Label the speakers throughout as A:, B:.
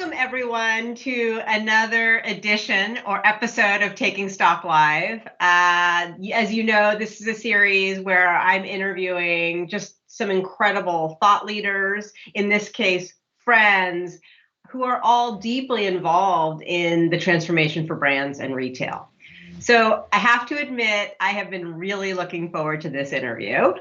A: Welcome, everyone, to another edition or episode of Taking Stock Live. As you know, this is a series where I'm interviewing just some incredible thought leaders, in this case, friends, who are all deeply involved in the transformation for brands and retail. So I have to admit, I have been really looking forward to this interview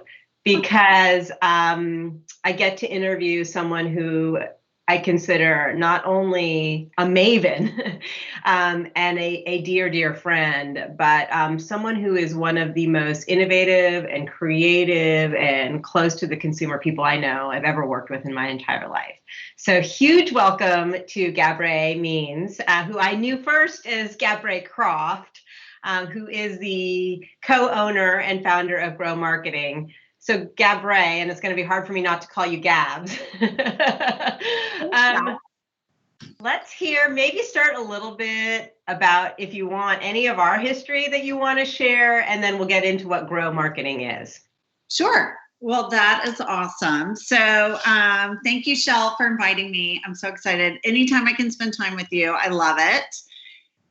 A: because I get to interview someone who I consider not only a maven and a dear, dear friend, but someone who is one of the most innovative and creative and close to the consumer people I know I've ever worked with in my entire life. So huge welcome to Gabrey Means, who I knew first as Gabrey Croft, who is the co-owner and founder of Grow Marketing. So Gabrey, and it's going to be hard for me not to call you Gabs. Let's maybe start a little bit about, if you want, any of our history that you want to share, and then we'll get into what Grow Marketing is.
B: Sure. Well, that is awesome. So thank you, Shell, for inviting me. I'm so excited. Anytime I can spend time with you, I love it.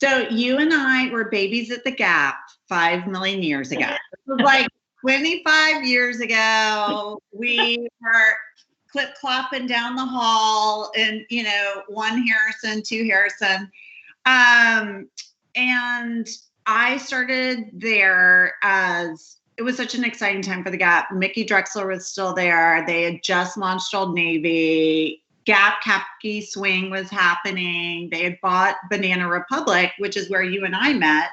B: So you and I were babies at the Gap 5 million years ago. It was like 25 years ago, we were clip-clopping down the hall and, one Harrison, two Harrison. And I started there as, it was such an exciting time for the Gap. Mickey Drexler was still there. They had just launched Old Navy. Gap Khaki Swing was happening. They had bought Banana Republic, which is where you and I met.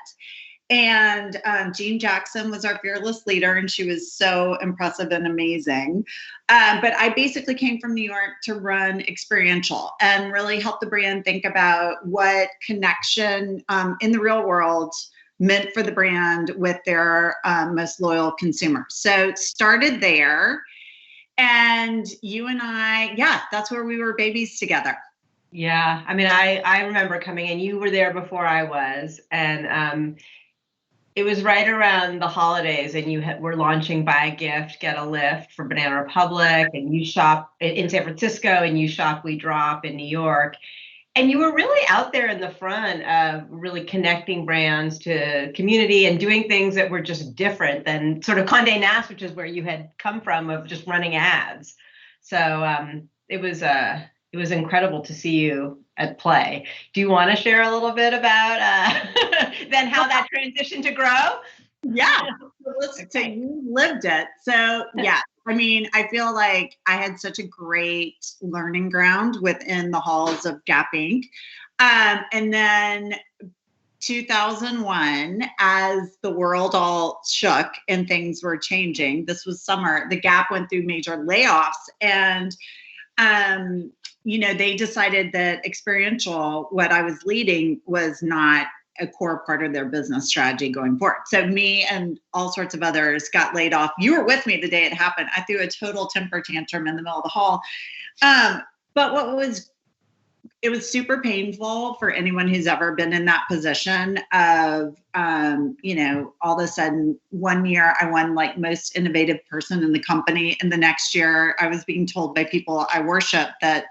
B: And Jean Jackson was our fearless leader, and she was so impressive and amazing. But I basically came from New York to run Experiential and really help the brand think about what connection in the real world meant for the brand with their most loyal consumers. So started there, and you and I, that's where we were babies together.
A: Yeah, I mean, I remember coming in. You were there before I was, and it was right around the holidays, and you were launching Buy a Gift, Get a Lift for Banana Republic, and you shop in San Francisco, and you shop We Drop in New York. And you were really out there in the front of really connecting brands to community and doing things that were just different than sort of Condé Nast, which is where you had come from, of just running ads. So it was incredible to see you at play. Do you want to share a little bit about then how that transitioned to Grow?
B: Yeah, so you lived it. So yeah, I mean, I feel like I had such a great learning ground within the halls of Gap Inc. And then 2001, as the world all shook and things were changing, this was summer, the Gap went through major layoffs, and they decided that Experiential, what I was leading, was not a core part of their business strategy going forward. So me and all sorts of others got laid off. You were with me the day it happened. I threw a total temper tantrum in the middle of the hall. But it was super painful for anyone who's ever been in that position of, all of a sudden, one year I won like most innovative person in the company. And the next year I was being told by people I worship that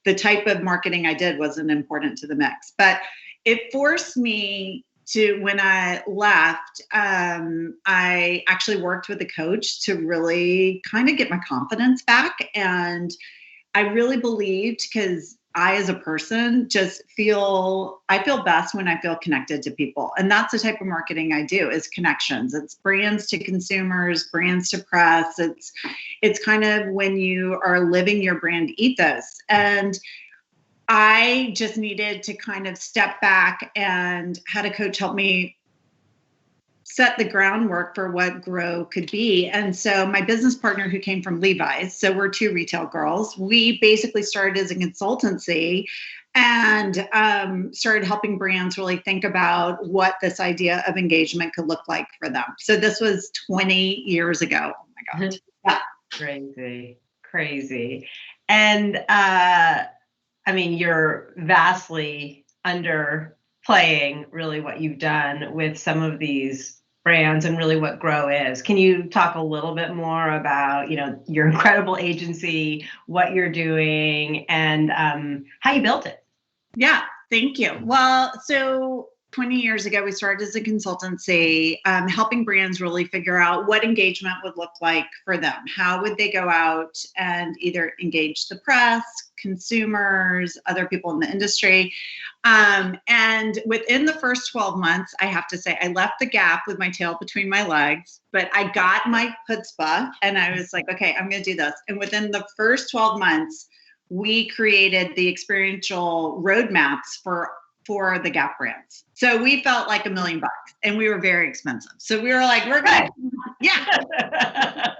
B: the type of marketing I did wasn't important to the mix. But it forced me to, when I left, I actually worked with a coach to really kind of get my confidence back. And I really believed, because I, as a person, I feel best when I feel connected to people. And that's the type of marketing I do, is connections. It's brands to consumers, brands to press. It's kind of when you are living your brand ethos. And I just needed to kind of step back and had a coach help me set the groundwork for what Grow could be. And so my business partner, who came from Levi's, so we're two retail girls, we basically started as a consultancy and started helping brands really think about what this idea of engagement could look like for them. So this was 20 years ago. Oh my God.
A: Yeah. Crazy. And I mean, you're vastly underplaying really what you've done with some of these brands and really what Grow is. Can you talk a little bit more about, your incredible agency, what you're doing, and how you built it?
B: Yeah, thank you. Well, so 20 years ago, we started as a consultancy, helping brands really figure out what engagement would look like for them. How would they go out and either engage the press, consumers, other people in the industry? And within the first 12 months, I have to say, I left the Gap with my tail between my legs, but I got my chutzpah and I was like, okay, I'm going to do this. And within the first 12 months, we created the experiential roadmaps for the Gap brands. So we felt like $1 million and we were very expensive. So we were like, we're good. Yeah.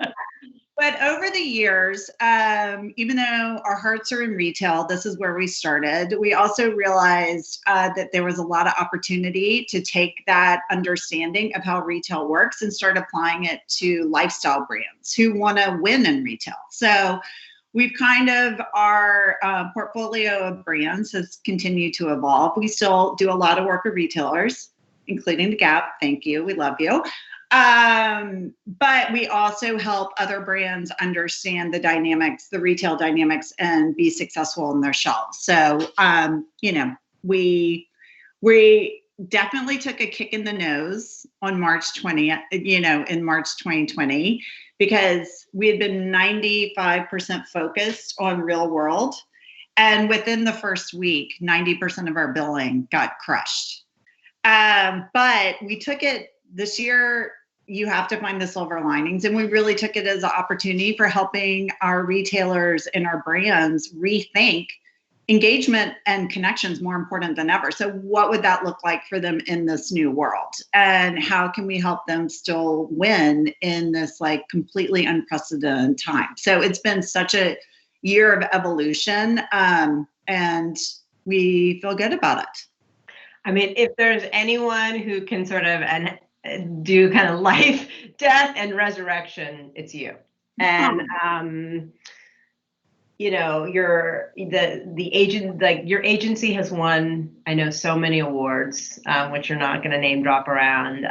B: But over the years, even though our hearts are in retail, this is where we started. We also realized that there was a lot of opportunity to take that understanding of how retail works and start applying it to lifestyle brands who want to win in retail. So we've kind of, our portfolio of brands has continued to evolve. We still do a lot of work with retailers, including the Gap. Thank you. We love you. But we also help other brands understand the dynamics, the retail dynamics, and be successful in their shelves. So, we definitely took a kick in the nose on March 20th, in March 2020, because we had been 95% focused on real world. And within the first week, 90% of our billing got crushed. But we took it this year. You have to find the silver linings. And we really took it as an opportunity for helping our retailers and our brands rethink engagement and connections more important than ever. So what would that look like for them in this new world? And how can we help them still win in this like completely unprecedented time? So it's been such a year of evolution, and we feel good about it.
A: I mean, if there's anyone who can sort of do kind of life, death, and resurrection, it's you. And the agent, like your agency has won, I know, so many awards, which you're not going to name drop around.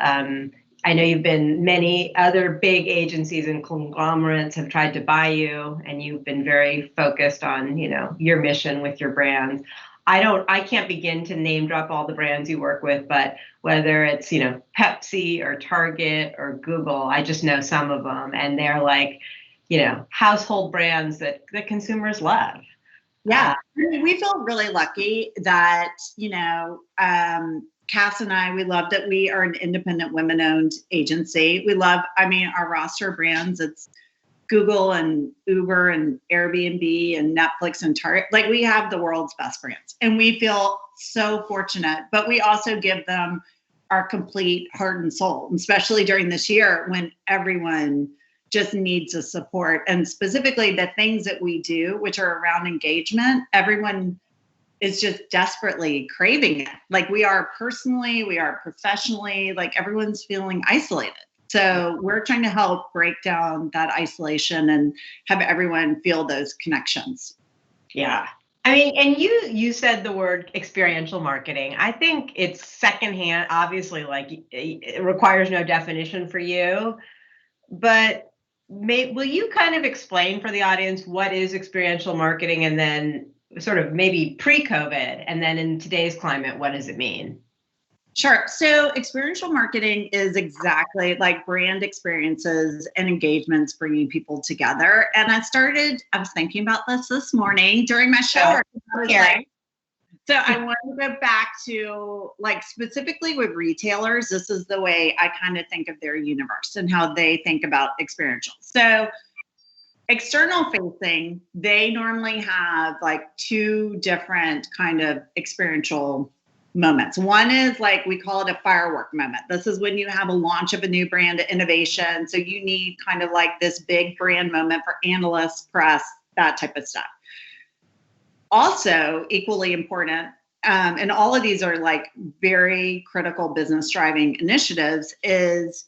A: I know many other big agencies and conglomerates have tried to buy you, and you've been very focused on, your mission with your brands. I can't begin to name drop all the brands you work with, but whether it's, Pepsi or Target or Google, I just know some of them, and they're like, household brands that consumers love.
B: Yeah, we feel really lucky that, Cass and I, we love that we are an independent women-owned agency. We love, our roster of brands, it's Google and Uber and Airbnb and Netflix and Target. Like, we have the world's best brands and we feel so fortunate, but we also give them our complete heart and soul, especially during this year when everyone just needs a support. And specifically the things that we do, which are around engagement, everyone is just desperately craving it. Like, we are personally, we are professionally, like everyone's feeling isolated. So we're trying to help break down that isolation and have everyone feel those connections.
A: Yeah. And you said the word experiential marketing. I think it's secondhand, obviously, like it requires no definition for you, but will you kind of explain for the audience what is experiential marketing, and then sort of maybe pre-COVID, and then in today's climate, what does it mean?
B: Sure. So experiential marketing is exactly like brand experiences and engagements, bringing people together. And I was thinking about this morning during my shower. So I want to go back to, like, specifically with retailers, this is the way I kind of think of their universe and how they think about experiential. So external facing, they normally have like two different kind of experiential moments. One is, like, we call it a firework moment. This is when you have a launch of a new brand, innovation. So you need kind of like this big brand moment for analysts, press, that type of stuff. Also, equally important, and all of these are like very critical business driving initiatives, is,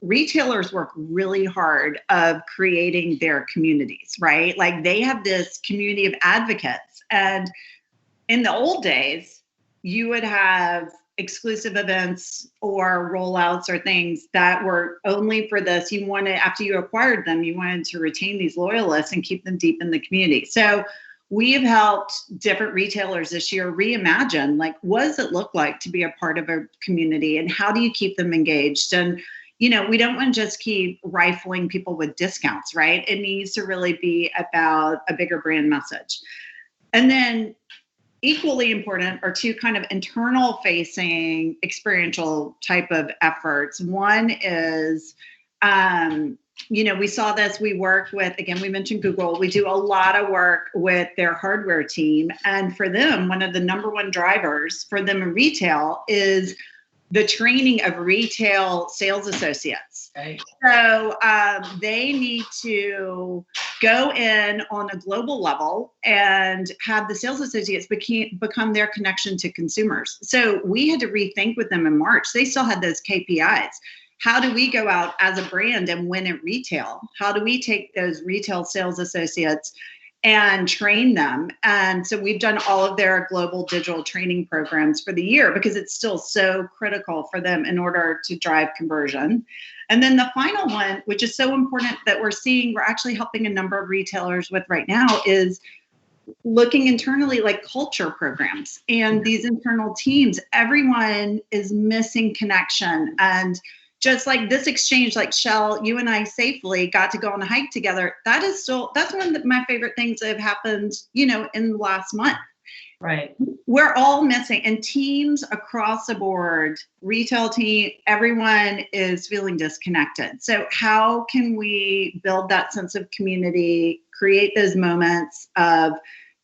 B: retailers work really hard of creating their communities, right? Like, they have this community of advocates. And in the old days, you would have exclusive events or rollouts or things that were only for this. After you acquired them, you wanted to retain these loyalists and keep them deep in the community. So we have helped different retailers this year reimagine, like, what does it look like to be a part of a community, and how do you keep them engaged? And, you know, we don't want to just keep rifling people with discounts, right? It needs to really be about a bigger brand message. And then equally important are two kind of internal facing experiential type of efforts. One is, you know, we saw this, we work with, again, we mentioned Google, we do a lot of work with their hardware team. And for them, one of the number one drivers for them in retail is the training of retail sales associates.
A: Right.
B: So they need to go in on a global level and have the sales associates become their connection to consumers. So we had to rethink with them in March. They still had those KPIs. How do we go out as a brand and win at retail? How do we take those retail sales associates and train them? And so we've done all of their global digital training programs for the year because it's still so critical for them in order to drive conversion. And then the final one, which is so important that we're actually helping a number of retailers with right now, is looking internally, like culture programs and these internal teams. Everyone is missing connection. And just like this exchange, like Shell, you and I safely got to go on a hike together. That's one of my favorite things that have happened, you know, in the last month.
A: Right.
B: We're all missing, and teams across the board, retail team, everyone is feeling disconnected. So how can we build that sense of community, create those moments of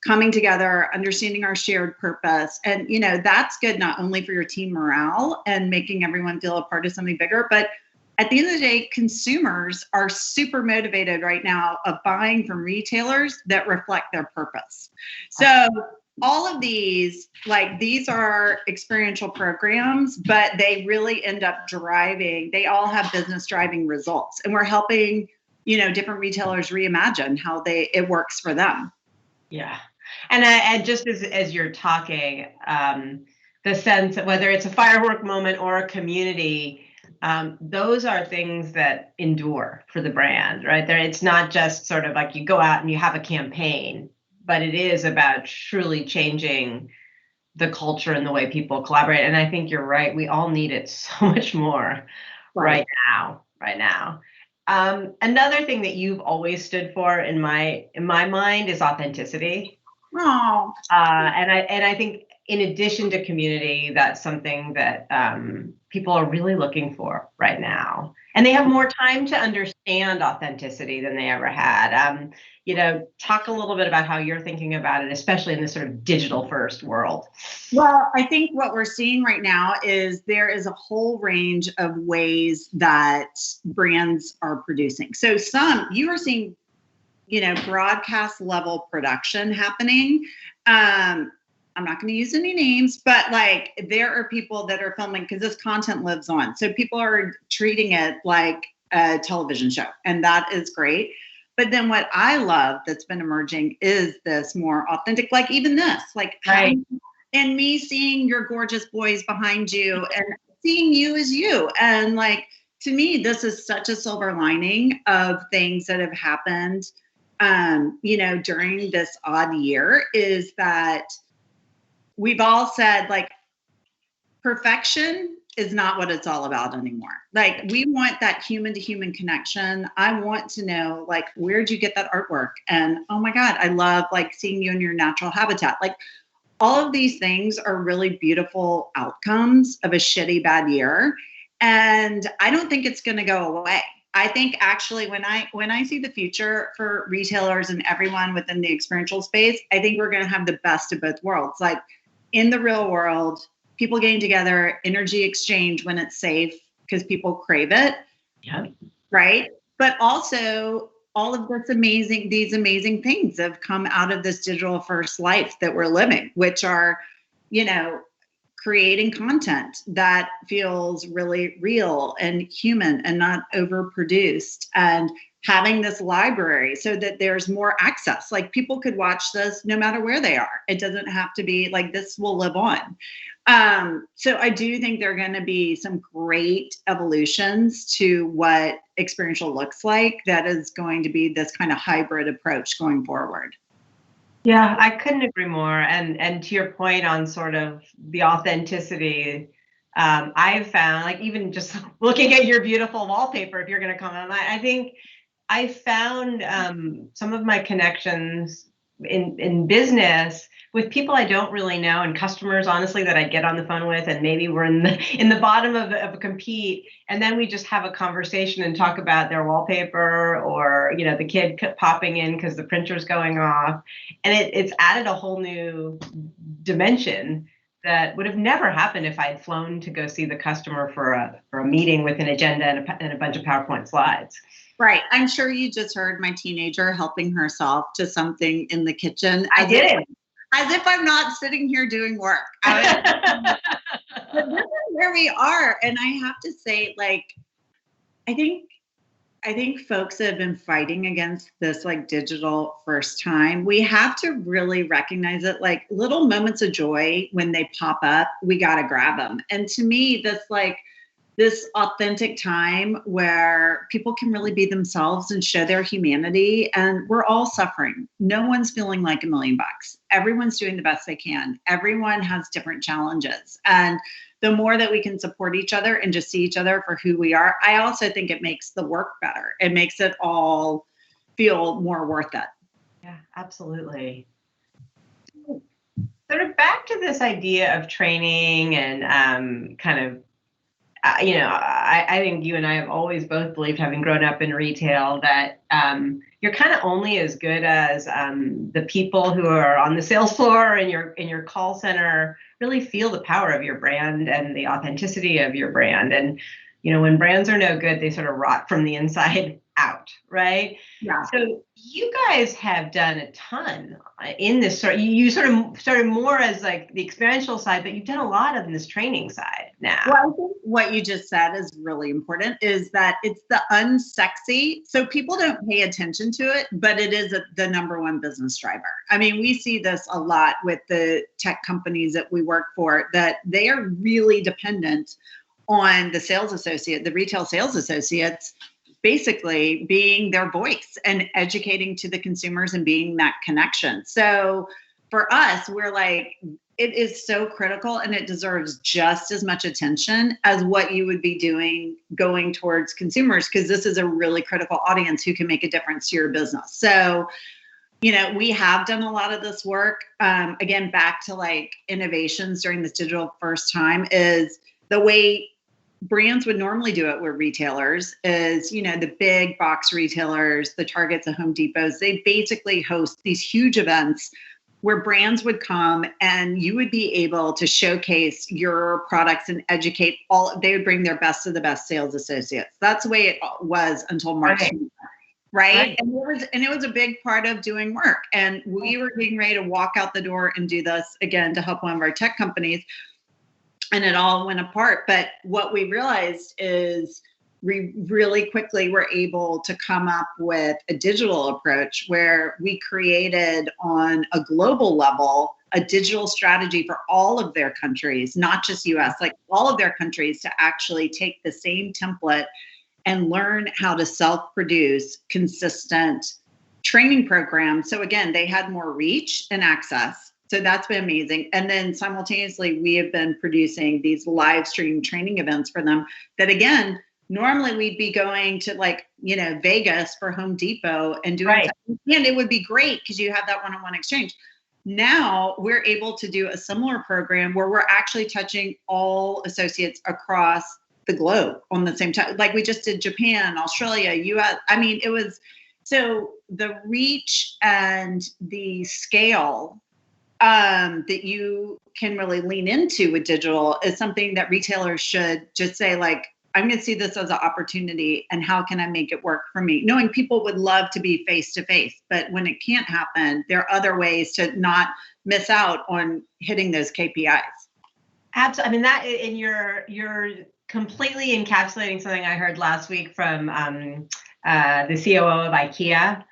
B: coming together, understanding our shared purpose? And, you know, that's good not only for your team morale and making everyone feel a part of something bigger, but at the end of the day, consumers are super motivated right now of buying from retailers that reflect their purpose. So all of these, like, these are experiential programs, but they really end up they all have business driving results. And we're helping, you know, different retailers reimagine how it works for them.
A: Yeah. And just as you're talking, the sense that whether it's a firework moment or a community, those are things that endure for the brand, right? It's not just sort of like you go out and you have a campaign, but it is about truly changing the culture and the way people collaborate. And I think you're right. We all need it so much more right now. Another thing that you've always stood for in my mind is authenticity.
B: Oh.
A: And I think in addition to community, that's something that people are really looking for right now. And they have more time to understand authenticity than they ever had. You know, talk a little bit about how you're thinking about it, especially in this sort of digital first world.
B: Well, I think what we're seeing right now is there is a whole range of ways that brands are producing. So you are seeing, you know, broadcast level production happening. I'm not going to use any names, but like there are people that are filming because this content lives on. So people are treating it like a television show, and that is great. But then what I love that's been emerging is this more authentic, like even this, like,
A: right.
B: And me seeing your gorgeous boys behind you and seeing you as you. And like, to me, this is such a silver lining of things that have happened, you know, during this odd year, is that we've all said, like, perfection is not what it's all about anymore. Like, we want that human to human connection. I want to know, like, where'd you get that artwork? And oh my God, I love like seeing you in your natural habitat. Like, all of these things are really beautiful outcomes of a shitty bad year. And I don't think it's going to go away. I think actually when I see the future for retailers and everyone within the experiential space, I think we're going to have the best of both worlds. Like, in the real world, people getting together, energy exchange when it's safe because people crave it.
A: Yeah.
B: Right. But also all of these amazing things have come out of this digital first life that we're living, which are, you know, creating content that feels really real and human and not overproduced, and having this library so that there's more access. Like, people could watch this no matter where they are. It doesn't have to be like, this will live on. So I do think there are going to be some great evolutions to what experiential looks like that is going to be this kind of hybrid approach going forward.
A: Yeah, I couldn't agree more. And to your point on sort of the authenticity, I've found, like, even just looking at your beautiful wallpaper, if you're going to comment on that, I think I found some of my connections in business with people I don't really know, and customers, honestly, that I get on the phone with, and maybe we're in the bottom of a compete, and then we just have a conversation and talk about their wallpaper, or the kid popping in because the printer's going off, and it's added a whole new dimension that would have never happened if I had flown to go see the customer for a meeting with an agenda and a bunch of PowerPoint slides.
B: Right. I'm sure you just heard my teenager helping herself to something in the kitchen.
A: I did.
B: As if I'm not sitting here doing work. But this is where we are. And I have to say, like, I think folks that have been fighting against this, like, digital first time, we have to really recognize it. Like, little moments of joy when they pop up, we got to grab them. And to me, this authentic time where people can really be themselves and show their humanity, and we're all suffering. No one's feeling like $1,000,000. Everyone's doing the best they can. Everyone has different challenges. And the more that we can support each other and just see each other for who we are, I also think it makes the work better. It makes it all feel more worth it.
A: Yeah, absolutely. Sort of back to this idea of training and kind of, I think you and I have always both believed, having grown up in retail, that you're kind of only as good as the people who are on the sales floor and your call center really feel the power of your brand and the authenticity of your brand. And when brands are no good, they sort of rot from the inside out, right?
B: Yeah.
A: So you guys have done a ton in this sort. You sort of started more as like the experiential side, but you've done a lot of this training side now.
B: Well, I think what you just said is really important, is that it's the unsexy. So people don't pay attention to it, but it is the number one business driver. I mean, we see this a lot with the tech companies that we work for, that they are really dependent on the sales associate, the retail sales associates, basically being their voice and educating to the consumers and being that connection. So for us, we're like, it is so critical, and it deserves just as much attention as what you would be doing going towards consumers, because this is a really critical audience who can make a difference to your business. So, we have done a lot of this work. Again, back to like innovations during this digital first time, is the way brands would normally do it with retailers is, the big box retailers, the Targets, the Home Depots, they basically host these huge events where brands would come and you would be able to showcase your products and educate they would bring their best of the best sales associates. That's the way it was until March. Right. And it was a big part of doing work. And we were getting ready to walk out the door and do this again to help one of our tech companies. And it all went apart. But what we realized is we really quickly were able to come up with a digital approach where we created on a global level a digital strategy for all of their countries, not just US, like all of their countries, to actually take the same template and learn how to self-produce consistent training programs. So again, they had more reach and access. So that's been amazing. And then simultaneously, we have been producing these live stream training events for them that, again, normally we'd be going to Vegas for Home Depot and doing
A: right.
B: And it would be great because you have that one-on-one exchange. Now we're able to do a similar program where we're actually touching all associates across the globe on the same time. Like we just did Japan, Australia, US. I mean, it was, so the reach and the scale that you can really lean into with digital is something that retailers should just say, like, I'm going to see this as an opportunity, and how can I make it work for me? Knowing people would love to be face to face, but when it can't happen, there are other ways to not miss out on hitting those KPIs.
A: Absolutely. I mean, that, and you're completely encapsulating something I heard last week from the COO of IKEA,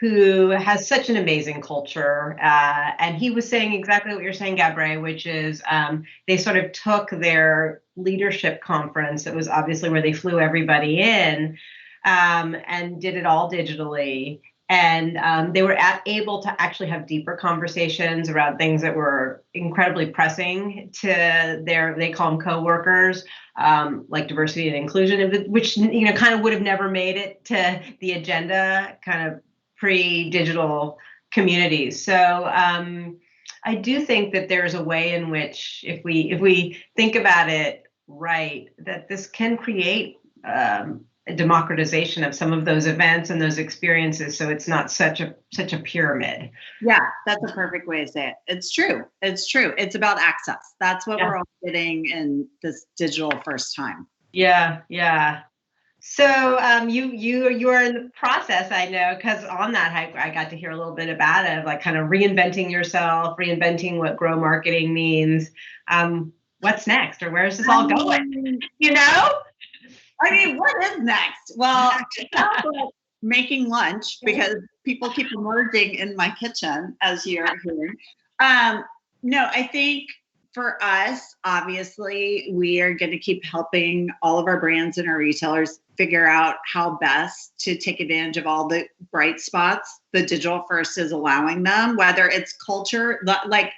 A: who has such an amazing culture. And he was saying exactly what you're saying, Gabrey, which is they sort of took their leadership conference, that was obviously where they flew everybody in, and did it all digitally. And they were able to actually have deeper conversations around things that were incredibly pressing to they call them coworkers, like diversity and inclusion, which, kind of would have never made it to the agenda kind of pre-digital communities. So I do think that there's a way in which, if we think about it right, that this can create a democratization of some of those events and those experiences, so it's not such a pyramid.
B: Yeah, that's a perfect way to say it. It's true. It's about access. That's what we're all getting in this digital first time.
A: Yeah. So you are in the process, I know, because on that I got to hear a little bit about it, like kind of reinventing yourself, reinventing what grow marketing means. What's next, or where's this all going?
B: I mean, what is next? Well, like making lunch, because people keep emerging in my kitchen, as you're hearing. No, I think for us, obviously, we are going to keep helping all of our brands and our retailers figure out how best to take advantage of all the bright spots the digital first is allowing them, whether it's culture, like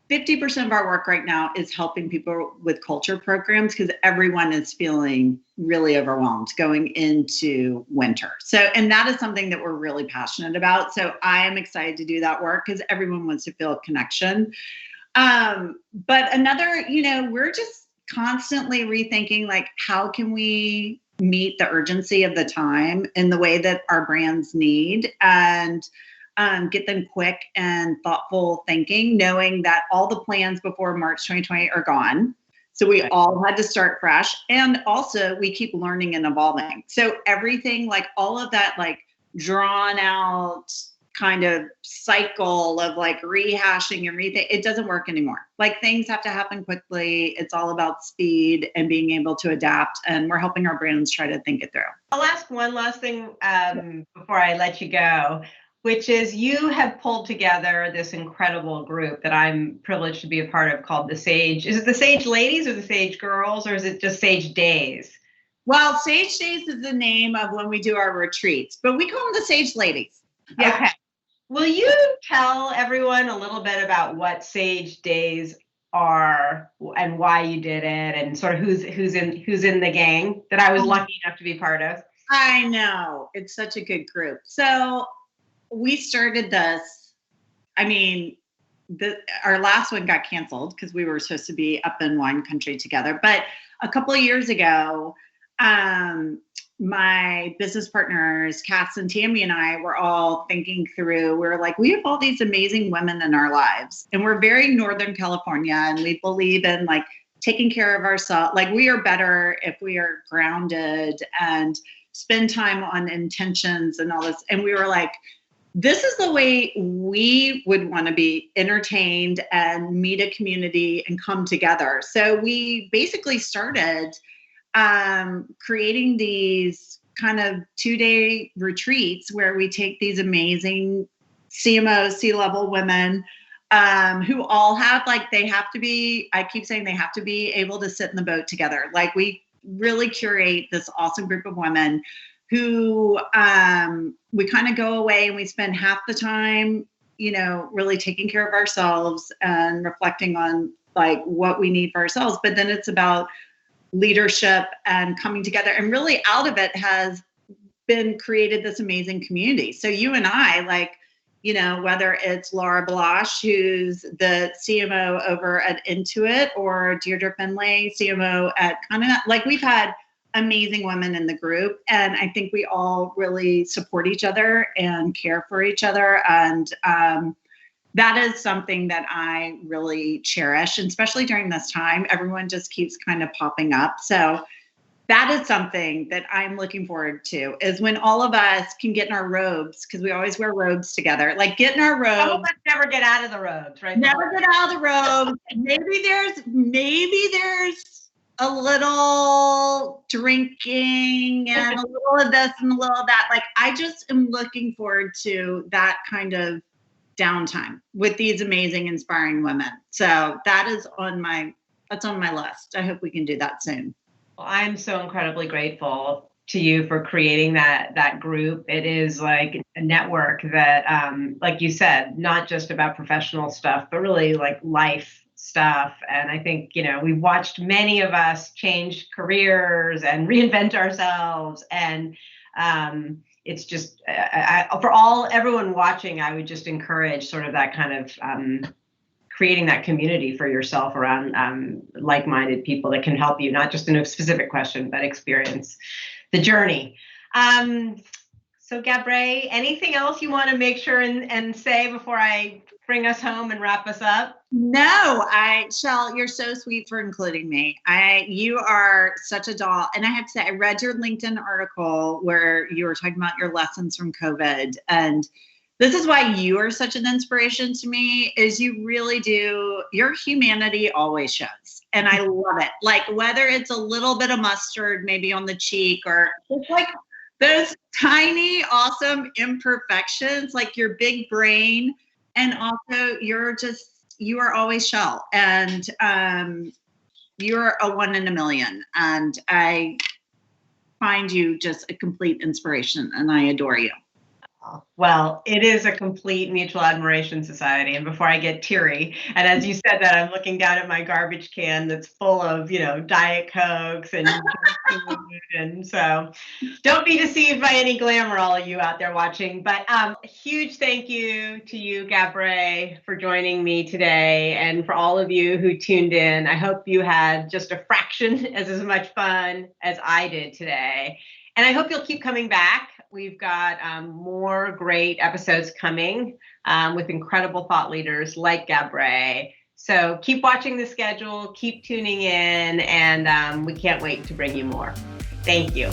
B: 50% of our work right now is helping people with culture programs, because everyone is feeling really overwhelmed going into winter. So, and that is something that we're really passionate about. So I am excited to do that work because everyone wants to feel a connection. But another, we're just constantly rethinking, like, how can we meet the urgency of the time in the way that our brands need, and get them quick and thoughtful thinking, knowing that all the plans before March 2020 are gone. So we all had to start fresh. And also we keep learning and evolving. So everything, like all of that, like drawn out kind of cycle of like rehashing and rethink, it doesn't work anymore. Like things have to happen quickly. It's all about speed and being able to adapt. And we're helping our brands try to think it through.
A: I'll ask one last thing before I let you go, which is you have pulled together this incredible group that I'm privileged to be a part of called the Sage. Is it the Sage Ladies or the Sage Girls, or is it just Sage Days?
B: Well, Sage Days is the name of when we do our retreats, but we call them the Sage Ladies.
A: Yeah. Okay. Will you tell everyone a little bit about what Sage Days are and why you did it, and sort of who's in the gang that I was lucky enough to be part of?
B: I know. It's such a good group. So we started this, I mean, our last one got canceled because we were supposed to be up in wine country together. But a couple of years ago, my business partners, Cass and Tammy, and I were all thinking through, we were like, we have all these amazing women in our lives, and we're very Northern California, and we believe in like taking care of ourselves. Like we are better if we are grounded and spend time on intentions and all this. And we were like, this is the way we would want to be entertained and meet a community and come together. So we basically started creating these kind of 2-day retreats where we take these amazing CMO, C-level women who all have, like, they have to be, I keep saying they have to be able to sit in the boat together. Like we really curate this awesome group of women who we kind of go away and we spend half the time, really taking care of ourselves and reflecting on like what we need for ourselves. But then it's about leadership and coming together. And really out of it has been created this amazing community. So you and I, like, whether it's Laura Balash, who's the CMO over at Intuit, or Deirdre Finlay, CMO at Continent, like we've had amazing women in the group. And I think we all really support each other and care for each other. And that is something that I really cherish. And especially during this time, everyone just keeps kind of popping up. So that is something that I'm looking forward to, is when all of us can get in our robes, because we always wear robes together, like get in our robes.
A: Some of us never get out of the robes, right?
B: Never get out of the robes. Maybe there's a little drinking and a little of this and a little of that. Like, I just am looking forward to that kind of downtime with these amazing, inspiring women. So that's on my list. I hope we can do that soon.
A: Well, I'm so incredibly grateful to you for creating that group. It is like a network that, like you said, not just about professional stuff, but really like life stuff. And I think, we've watched many of us change careers and reinvent ourselves. And it's just, for everyone watching, I would just encourage sort of that kind of creating that community for yourself around like-minded people that can help you, not just in a specific question, but experience the journey. So Gabrey, anything else you want to make sure and say before I bring us home and wrap us up?
B: No, Shell, you're so sweet for including me. You are such a doll. And I have to say, I read your LinkedIn article where you were talking about your lessons from COVID. And this is why you are such an inspiration to me, is you really do, your humanity always shows. And I love it. Like whether it's a little bit of mustard maybe on the cheek, or it's like those tiny, awesome imperfections, like your big brain. And also you are always Shell. And you're a 1 in a million. And I find you just a complete inspiration, and I adore you.
A: Well, it is a complete mutual admiration society. And before I get teary, and as you said that, I'm looking down at my garbage can that's full of, Diet Cokes and food. And so don't be deceived by any glamour, all of you out there watching. But a huge thank you to you, Gabrey, for joining me today. And for all of you who tuned in, I hope you had just a fraction as much fun as I did today. And I hope you'll keep coming back. We've got more great episodes coming with incredible thought leaders like Gabrey. So keep watching the schedule, keep tuning in, and we can't wait to bring you more. Thank you.